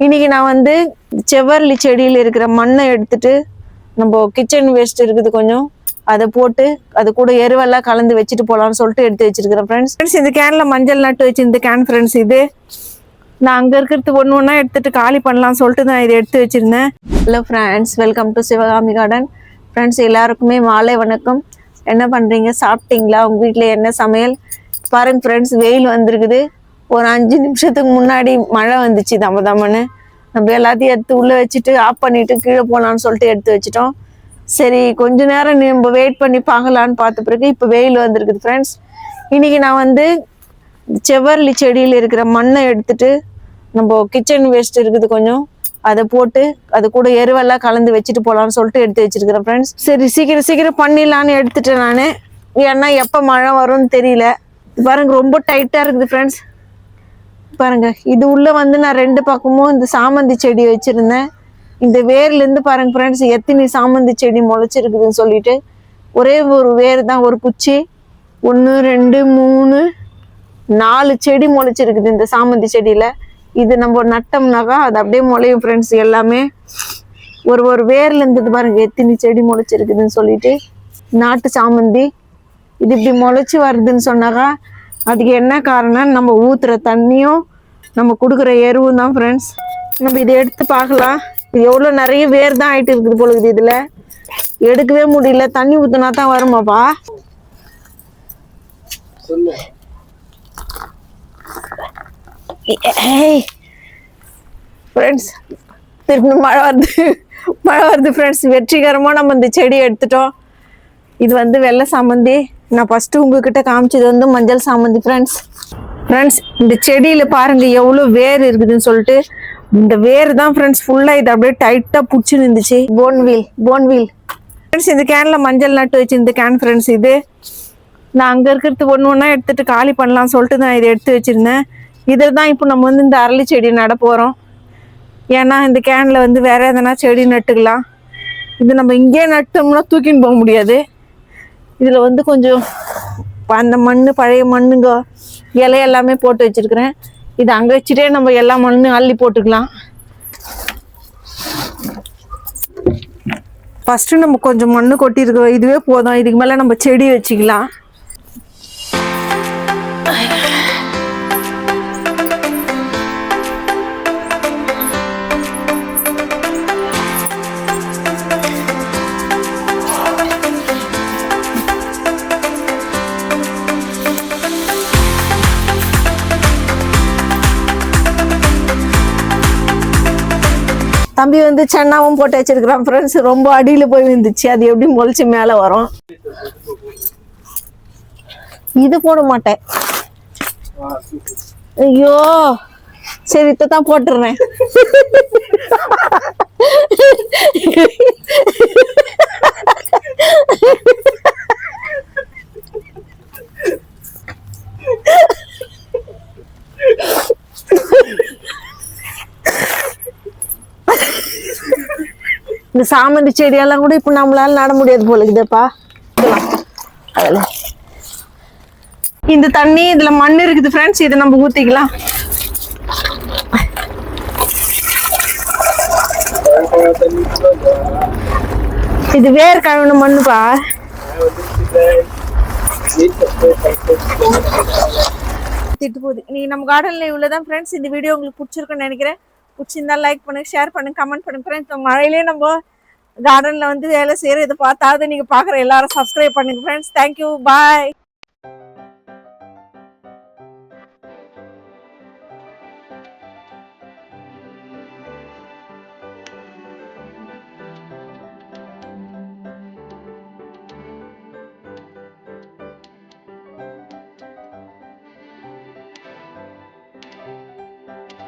இன்னைக்கு நான் வந்து செவ்வரளி செடியில் இருக்கிற மண்ணை எடுத்துட்டு நம்ம கிச்சன் வேஸ்ட் இருக்குது கொஞ்சம் அதை போட்டு அது கூட எருவெல்லாம் கலந்து வச்சுட்டு போகலான்னு சொல்லிட்டு எடுத்து வச்சிருக்கிறேன் ஃப்ரெண்ட்ஸ். இந்த கேனில் மஞ்சள் நட்டு வச்சு இந்த கேன் ஃப்ரெண்ட்ஸ். இது நான் அங்கே இருக்கிறது ஒன்று ஒன்றா எடுத்துட்டு காலி பண்ணலாம்னு சொல்லிட்டு நான் இதை எடுத்து வச்சிருந்தேன். Hello friends, welcome to Sivakami garden. Friends எல்லாருக்குமே மாலை வணக்கம். என்ன பண்ணுறீங்க? சாப்பிட்டீங்களா? உங்கள் வீட்டில் என்ன சமையல்? பாருங்க ஃப்ரெண்ட்ஸ், வெயில் வந்திருக்குது. ஒரு 5 நிமிஷத்துக்கு முன்னாடி மழை வந்துச்சு தம்மன்னு. நம்ம எல்லாத்தையும் எடுத்து உள்ளே வச்சுட்டு ஆஃப் பண்ணிவிட்டு கீழே போகலான்னு சொல்லிட்டு எடுத்து வச்சுட்டோம். சரி கொஞ்ச நேரம் நம்ம வெயிட் பண்ணி பார்க்கலான்னு பார்த்த பிறகு இப்போ வெயில் வந்திருக்குது ஃப்ரெண்ட்ஸ். இன்றைக்கி நான் வந்து செவ்வரளி செடியில் இருக்கிற மண்ணை எடுத்துட்டு நம்ம கிச்சன் வேஸ்ட் இருக்குது கொஞ்சம் அதை போட்டு அது கூட எருவெல்லாம் கலந்து வச்சுட்டு போகலான்னு சொல்லிட்டு எடுத்து வச்சிருக்கிறேன் ஃப்ரெண்ட்ஸ். சரி சீக்கிரம் பண்ணிடலான்னு எடுத்துட்டேன் நான். ஏன்னா எப்போ மழை வரும்னு தெரியல. பாருங்க ரொம்ப டைட்டாக இருக்குது ஃப்ரெண்ட்ஸ். பாருங்க, இது உள்ள வந்து நான் 2 பக்கமும் இந்த சாமந்தி செடி வச்சிருந்தேன். இந்த வேர்லேருந்து பாருங்க ஃப்ரெண்ட்ஸ் எத்தனை சாமந்தி செடி முளைச்சிருக்குதுன்னு சொல்லிட்டு. ஒரே ஒரு வேர் தான், ஒரு குச்சி. 1 2 3 4 செடி முளைச்சிருக்குது இந்த சாமந்தி செடியில். இது நம்ம நட்டோம்னாக்கா அது அப்படியே முளையும் ஃப்ரெண்ட்ஸ். எல்லாமே ஒரு வேர்லேருந்து பாருங்க எத்தனை செடி முளைச்சிருக்குதுன்னு சொல்லிட்டு. நாட்டு சாமந்தி இது இப்படி முளைச்சி வருதுன்னு சொன்னாக்கா அதுக்கு என்ன காரணம்? நம்ம ஊற்றுற தண்ணியும் நம்ம கொடுக்குற எருவும் தான் ஃப்ரெண்ட்ஸ். நம்ம இதை எடுத்து பார்க்கலாம். இது எவ்வளோ நிறைய வேர் தான் ஆகிட்டு இருக்குது போலுக்குது. இதில் எடுக்கவே முடியல. தண்ணி ஊற்றினா தான் வருமாப்பா. ஃப்ரெண்ட்ஸ் திரும்ப மழை வருது ஃப்ரெண்ட்ஸ். வெற்றிகரமாக நம்ம இந்த செடியை எடுத்துட்டோம். இது வந்து வெள்ளை சாமந்தி. நான் ஃபஸ்ட்டு உங்ககிட்ட காமிச்சது வந்து மஞ்சள் சாமந்தி ஃப்ரெண்ட்ஸ். இந்த செடியில் பாருங்கள் எவ்வளோ வேர் இருக்குதுன்னு சொல்லிட்டு. இந்த வேர் தான் ஃப்ரெண்ட்ஸ் ஃபுல்லாக இது அப்படியே டைட்டாக பிடிச்சி இருந்துச்சு. போன்வீல் ஃப்ரெண்ட்ஸ். இந்த கேனில் மஞ்சள் நட்டு வச்சு இந்த கேன் ஃப்ரெண்ட்ஸ். இது நான் அங்கே இருக்கிறது ஒன்று ஒன்றா எடுத்துகிட்டு காலி பண்ணலான்னு சொல்லிட்டு நான் இதை எடுத்து வச்சுருந்தேன். இதில் தான் இப்போ நம்ம வந்து இந்த அரளி செடி நட போகிறோம். ஏன்னா இந்த கேனில் வந்து வேறு எதனா செடி நட்டுக்கலாம். இது நம்ம இங்கேயே நட்டோம்னா தூக்கின்னு போக முடியாது. இதில் வந்து கொஞ்சம் அந்த மண், பழைய மண்ணுங்க இலை எல்லாமே போட்டு வச்சுருக்கிறேன். இது அங்கே வச்சுட்டே நம்ம எல்லா மண்ணும் அள்ளி போட்டுக்கலாம். ஃபஸ்ட்டு நம்ம கொஞ்சம் மண் கொட்டியிருக்கிறோம், இதுவே போதும். இதுக்கு மேலே நம்ம செடி வச்சுக்கலாம். தம்பி வந்து சென்னாவும் போட்டு வச்சிருக்கிறான் ஃப்ரெண்ட்ஸ். ரொம்ப அடியில் போய் வந்துச்சு. அது எப்படி முளைச்சி மேலே வரும். இது போட மாட்டேன். ஐயோ சரி தான் போட்டுடுறேன். இந்த சாமந்தி செடியெல்லாம் கூட இப்போ நம்மளால நட முடியாது போல இருக்குதுப்பா. இந்த தண்ணி இதுல மண் இருக்குது ஃப்ரெண்ட்ஸ். இதை நம்ம ஊத்திக்கலாம். இது வேர் கழுவின மண்ணுப்பா. திட்டு போகுது. நீ நம்ம கார்டன்ல இவ்வளவுதான் ஃப்ரெண்ட்ஸ். இந்த வீடியோ உங்களுக்கு பிடிச்சிருக்குன்னு நினைக்கிறேன். பிடிச்சிருந்தா லைக் பண்ணுங்க, ஷேர் பண்ணுங்க, கமெண்ட் பண்ணுங்க ஃப்ரெண்ட்ஸ். மழையிலே நம்ம கார்டன்ல வந்து வேலை செய்யற இதை பார்த்தாவது நீங்க பாக்குற எல்லாரும் சப்ஸ்கிரைப் பண்ணுங்க ஃப்ரெண்ட்ஸ். தேங்க்யூ, பாய்.